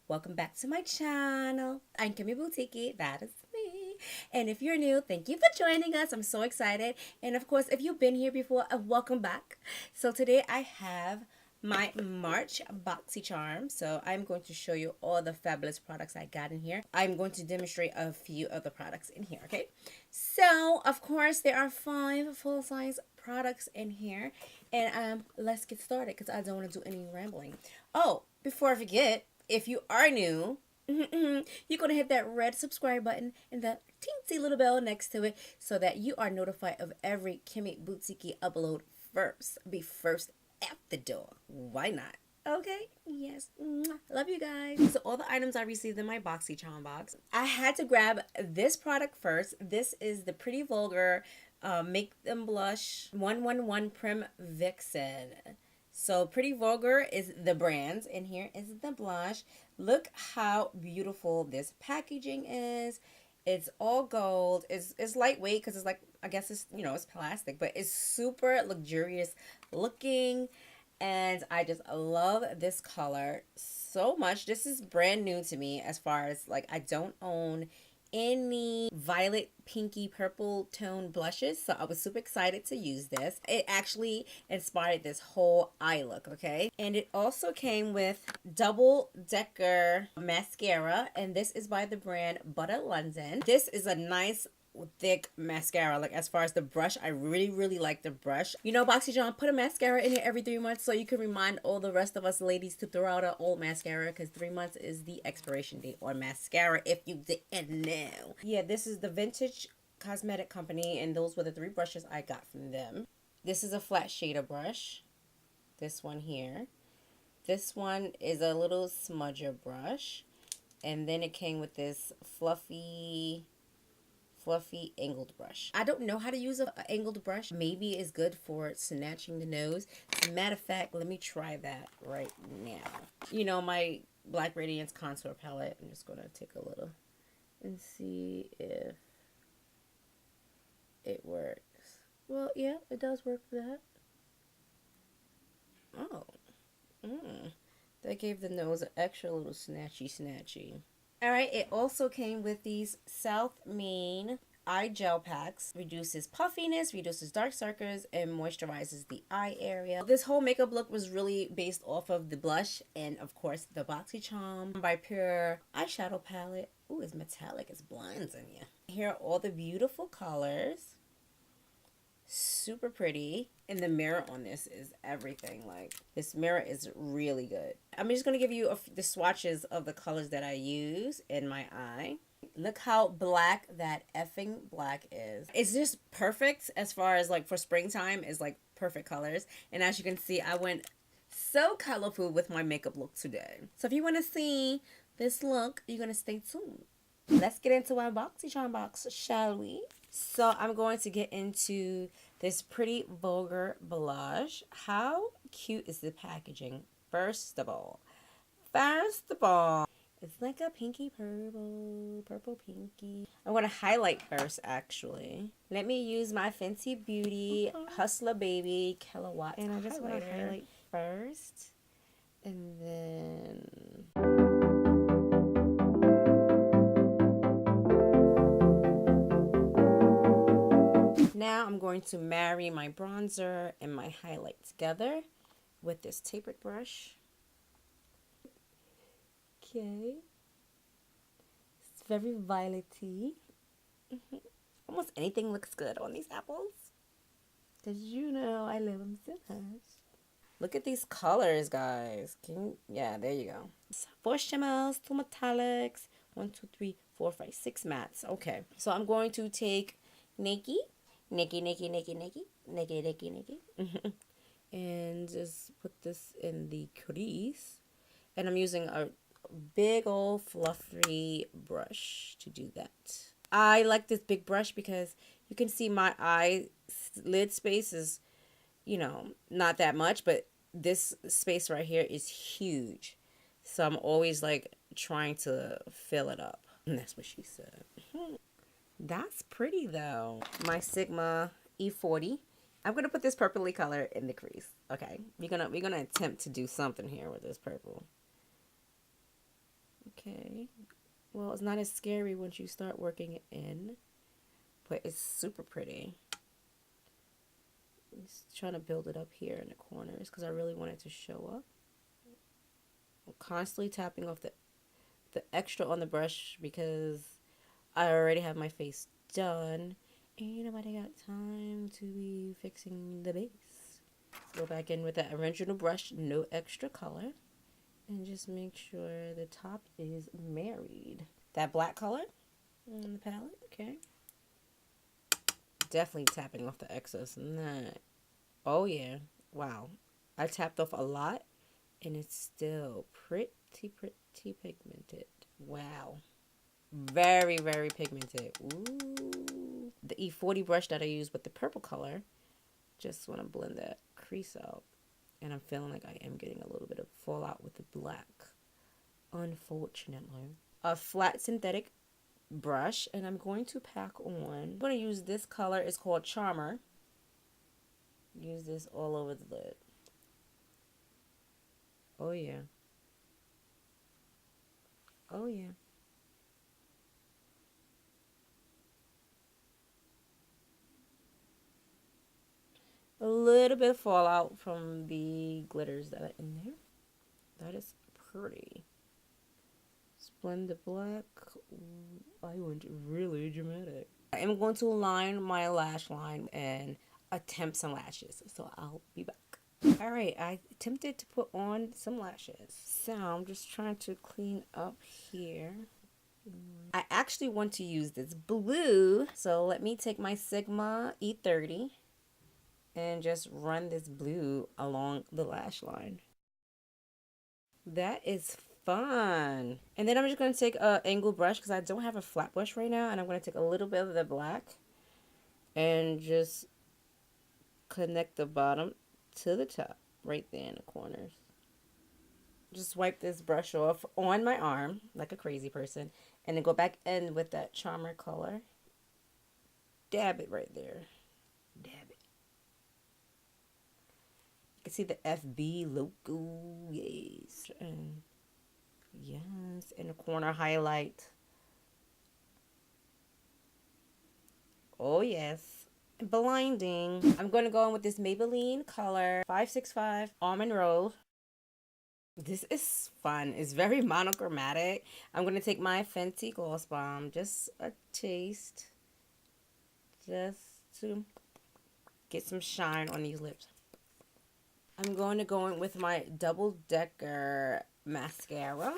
welcome back to my channel. I'm Kimmy Boutiki, that is me. And if you're new, thank you for joining us. I'm so excited. And of course, if you've been here before, welcome back. So today I have my March BoxyCharm. So I'm going to show you all the fabulous products I got in here. I'm going to demonstrate a few of the products in here, okay? So, of course, there are 5 full-size products in here. And let's get started because I don't want to do any rambling. Oh, before I forget, if you are new, you're going to hit that red subscribe button and the teensy little bell next to it so that you are notified of every Kimmy Boutiki upload first. Be first at the door. Why not? Okay, yes. Love you guys. So all the items I received in my BoxyCharm box. I had to grab this product first. This is the Pretty Vulgar Make Them Blush 111 Prim Vixen. So Pretty Vulgar is the brand, and here is the blush. Look how beautiful this packaging is. It's all gold. It's lightweight because it's like, I guess it's, you know, it's plastic, but it's super luxurious looking. And I just love this color so much. This is brand new to me as far as, like, I don't own any violet, pinky, purple tone blushes, so I was super excited to use this. It actually inspired this whole eye look, okay? And it also came with double decker mascara, and this is by the brand Butter London. This is a nice thick mascara. Like, as far as the brush, I really like the brush. You know, BoxyCharm put a mascara in here every 3 months so you can remind all the rest of us ladies to throw out our old mascara, because 3 months is the expiration date on mascara, if you didn't know. Yeah, this is the Vintage Cosmetic Company, and those were the 3 brushes I got from them. This is a flat shader brush. This one here. This one is a little smudger brush, and then it came with this fluffy angled brush. I don't know how to use an angled brush. Maybe it's good for snatching the nose. As a matter of fact, let me try that right now. You know, my Black Radiance contour palette. I'm just gonna take a little and see if it works. Well, yeah, it does work for that. Oh, that gave the nose an extra little snatchy. Alright, it also came with these South Main eye gel packs. Reduces puffiness, reduces dark circles, and moisturizes the eye area. This whole makeup look was really based off of the blush and, of course, the BoxyCharm by Pure eyeshadow palette. Ooh, it's metallic. It's blinds in you. Here are all the beautiful colors. Super pretty. And the mirror on this is everything. Like, this mirror is really good. I'm just going to give you the swatches of the colors that I use in my eye. Look how black that effing black is. It's just perfect as far as, like, for springtime. It's like perfect colors. And as you can see, I went so colorful with my makeup look today. So if you want to see this look, you're going to stay tuned. Let's get into our BoxyCharm box, shall we? So I'm going to get into this Pretty Vulgar blush. How cute is the packaging? First of all, it's like a pinky purple pinky. I'm going to highlight first, actually. Let me use my Fenty Beauty Hustler Baby Kilowatt. And I just want to highlight first. And then... Now I'm going to marry my bronzer and my highlight together with this tapered brush. Okay. It's very violety. Almost anything looks good on these apples. Because you know I love them so much. Look at these colors, guys. Yeah, there you go. 4 shimmers, 2 metallics, 1, 2, 3, 4, 5, 6 mattes. Okay, so I'm going to take Nikki. And just put this in the crease. And I'm using a big old fluffy brush to do that. I like this big brush because you can see my eye lid space is, you know, not that much, but this space right here is huge. So I'm always like trying to fill it up. And that's what she said. That's pretty though. My Sigma E40. I'm gonna put this purpley color in the crease. Okay, we're gonna attempt to do something here with this purple. Okay. Well, it's not as scary once you start working it in, but it's super pretty. I'm just trying to build it up here in the corners because I really want it to show up. I'm constantly tapping off the extra on the brush because I already have my face done. Ain't nobody got time to be fixing the base. Go back in with that original brush, no extra color. And just make sure the top is married. That black color on the palette, okay. Definitely tapping off the excess. Nah. Oh yeah, wow. I tapped off a lot and it's still pretty pigmented. Wow. Very, very pigmented. Ooh. The E40 brush that I used with the purple color, just want to blend that crease out. And I'm feeling like I am getting a little bit of fallout with the black, unfortunately. A flat synthetic brush, and I'm going to pack on. I'm going to use this color. It's called Charmer. Use this all over the lid. Oh, yeah. Oh, yeah. A little bit of fallout from the glitters that are in there. That is pretty. Blend the black. I went really dramatic. I am going to line my lash line and attempt some lashes. So I'll be back. Alright, I attempted to put on some lashes. So I'm just trying to clean up here. I actually want to use this blue. So let me take my Sigma E30 and just run this blue along the lash line. That is fun. And then I'm just going to take a angle brush because I don't have a flat brush right now, and I'm going to take a little bit of the black and just connect the bottom to the top right there in the corners. Just wipe this brush off on my arm like a crazy person and then go back in with that Charmer color. Dab it right there. Dab it. You can see the FB logo. Yes. And yes, in the corner highlight. Oh yes. Blinding. I'm going to go in with this Maybelline color 565 Almond Rose. This is fun. It's very monochromatic. I'm going to take my Fenty Gloss Bomb, just a taste, just to get some shine on these lips. I'm going to go in with my Double Decker mascara.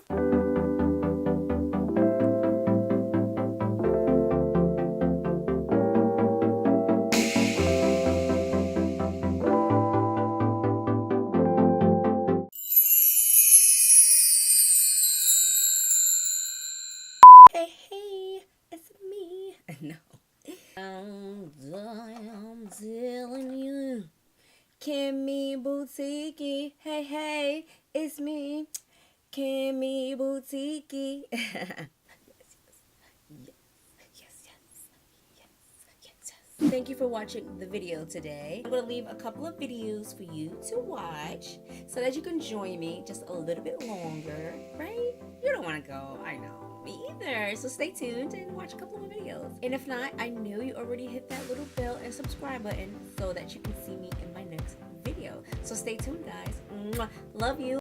Hey, hey, it's me. No. I'm telling you. Kimmy Boutiki. Hey, hey, it's me. Kimmy Boutiki. Yes. Thank you for watching the video today. I'm going to leave a couple of videos for you to watch so that you can join me just a little bit longer, right? You don't want to go, I know. Me either. So stay tuned and watch a couple of videos. And if not, I know you already hit that little bell and subscribe button so that you can see me in my next video. So stay tuned, guys. Mwah. Love you.